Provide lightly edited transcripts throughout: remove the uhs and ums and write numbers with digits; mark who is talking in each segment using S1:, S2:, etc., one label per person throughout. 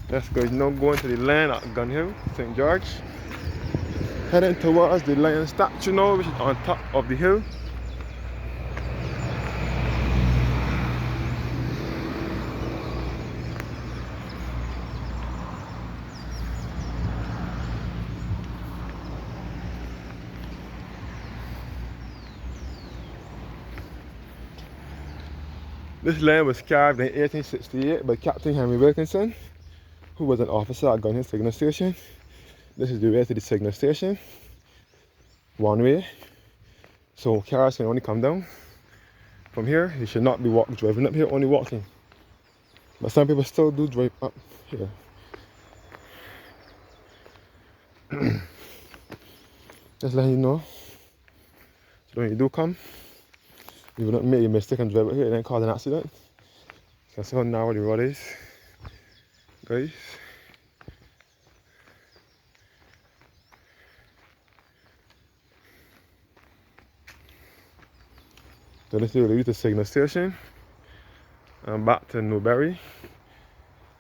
S1: Let's go. Now going to the land at Gun Hill, St. George. Heading towards the lion statue now, which is on top of the hill. This land was carved in 1868 by Captain Henry Wilkinson, who was an officer at Gun Hill Signal Station. This is the way to the signal station, one way. So cars can only come down from here. You should not be driving up here, only walking. But some people still do drive up here. Just letting you know. So when you do come, you will not make a mistake and drive up here and then cause an accident. You can see how narrow the road is, guys. So this will lead to Signal Station and back to Newberry.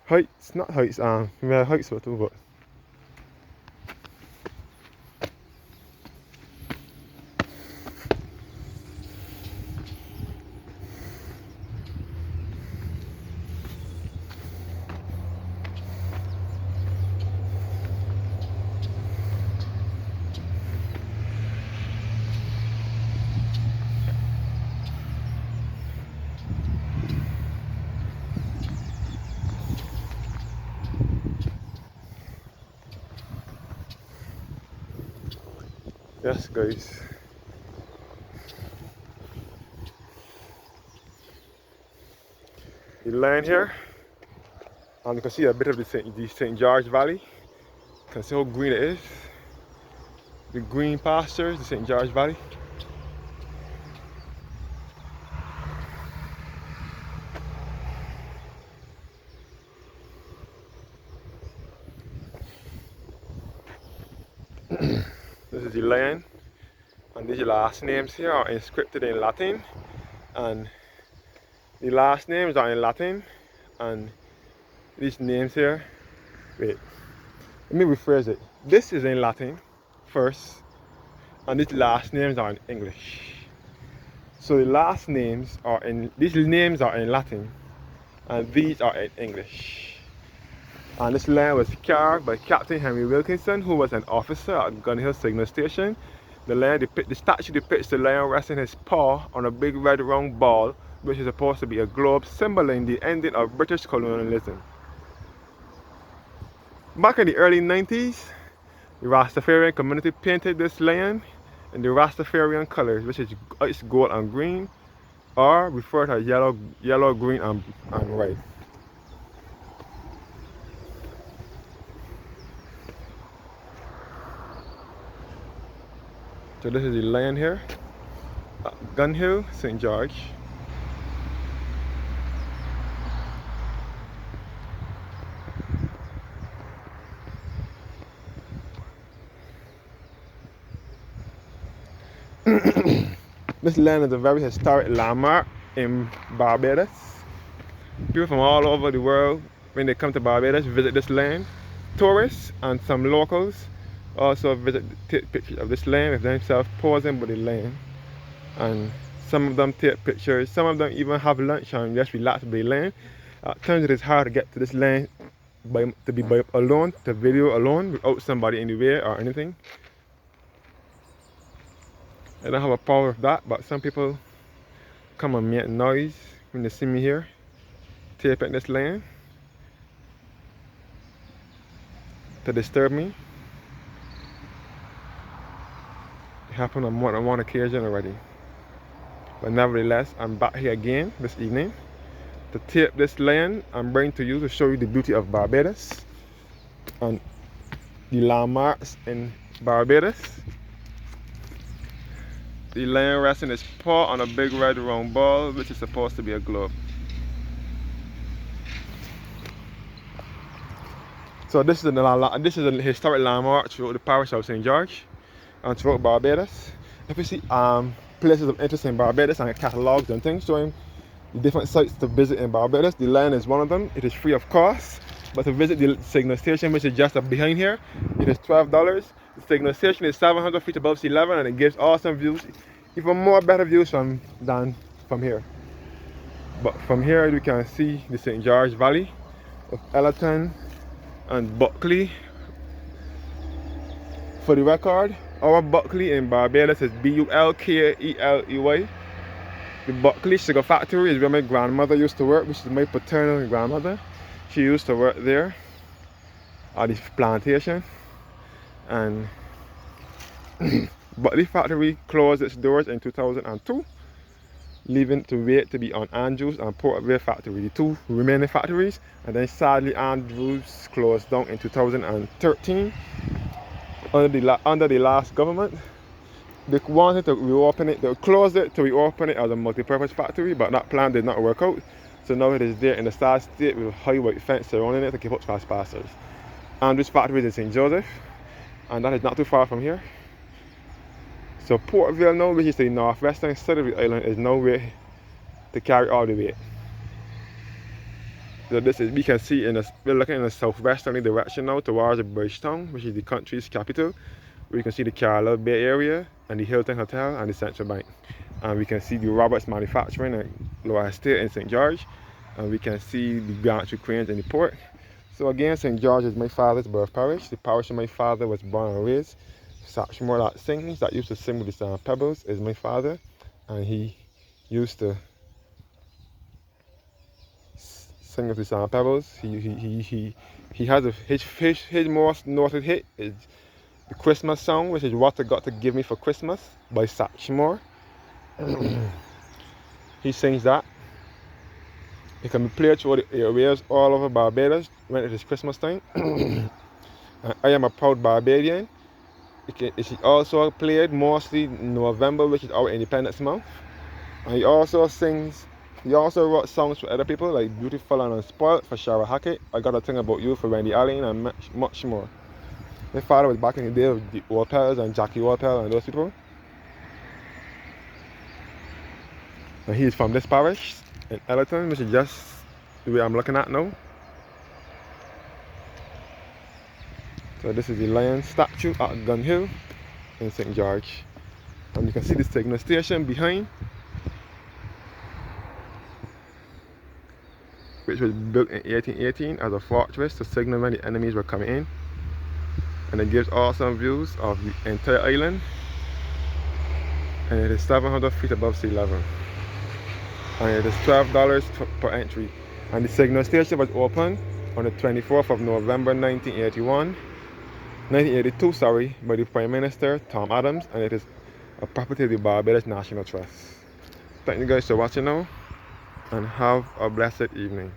S1: Heights, not heights, yeah, heights too, but yes, guys. You land here, and you can see a bit of the St. George Valley. You can see how green it is. The green pastures, the St. George Valley. This is the land, and these last names here are inscripted in Latin, and the last names are in Latin, and these names here, wait, let me rephrase it. This is in Latin first, and these last names are in English. So the last names are in, these names are in Latin, and these are in English. And this land was carved by Captain Henry Wilkinson, who was an officer at Gun Hill Signal Station. The statue depicts the lion resting his paw on a big red round ball, which is supposed to be a globe, symbolizing the ending of British colonialism. Back in the early 90s, the Rastafarian community painted this lion in the Rastafarian colors, which is ice gold and green, or referred to as yellow, green, and white. So this is the lion here at Gun Hill, St. George. This land is a very historic landmark in Barbados. People from all over the world, when they come to Barbados, visit this land. Tourists and some locals also visit, take pictures of this land with themselves posing by the land. And some of them take pictures, some of them even have lunch and just relax by the land. At times it is hard to get to this land to be alone, to video alone without somebody in the way or anything. I don't have a problem with that, but some people come and make noise when they see me here taping this land to disturb me. It happened on more than one occasion already. But nevertheless, I'm back here again this evening to tape this land and bring to you to show you the beauty of Barbados and the landmarks in Barbados. The lion resting his paw on a big red round ball, which is supposed to be a globe. So this is a historic landmark throughout the parish of St. George and throughout Barbados. If you see places of interest in Barbados and catalogs and things showing the different sites to visit in Barbados, the land is one of them. It is free of cost. But to visit the signal station, which is just up behind here, it is $12. The signal station is 700 feet above sea level, and it gives awesome views, even more better views than from here. But from here you can see the St. George Valley of Ellerton and Buckley. For the record, our Buckley in Barbados is Bulkley. The Buckley Sugar Factory is where my grandmother used to work, which is my paternal grandmother. She used to work there at the plantation. And Buckley factory closed its doors in 2002, leaving to wait to be on Andrews and Port Vale factory, the two remaining factories. And then sadly Andrews closed down in 2013 under the last government. They wanted to reopen it, they closed it to reopen it as a multi-purpose factory, but that plan did not work out. So now it is there in a sad state with a high white fence surrounding it to keep out trespassers. Andrews factory is in St. Joseph, and that is not too far from here. So Port Vale now, which is the northwestern side of the island, is nowhere to carry all the weight. So this is, we can see we're looking in a southwesterly direction now towards Bridgetown, which is the country's capital. We can see the Carlisle Bay area and the Hilton Hotel and the Central Bank. And we can see the Roberts Manufacturing and Lower Estate in St. George. And we can see the Gantry Cranes in the port. So again, St. George is my father's birth parish. The parish where my father was born and raised. Satchmore that used to sing with the Sand Pebbles is my father. And he used to sing with the Sand Pebbles. He has his most noted hit is the Christmas song, which is What I Got to Give Me for Christmas by Satchmore. He sings that. It can be played through the airwaves all over Barbados when it is Christmas time. I am a proud Barbadian. It is also played mostly in November, which is our Independence Month. And he also wrote songs for other people like Beautiful and Unspoiled for Shara Hackett, I Got a Thing About You for Randy Allen, and much more. My father was back in the day of the Opels and Jackie Opel and those people. And he is from this parish in Ellerton, which is just the way I'm looking at now. So this is the lion statue at Gun Hill in St. George. And you can see the signal station behind, which was built in 1818 as a fortress to signal when the enemies were coming in. And it gives awesome views of the entire island. And it is 700 feet above sea level. And it is $12 per entry. And the signal station was opened on the 24th of November 1982, sorry, by the Prime Minister Tom Adams, and it is a property of the Barbados National Trust. Thank you guys for watching now, and have a blessed evening.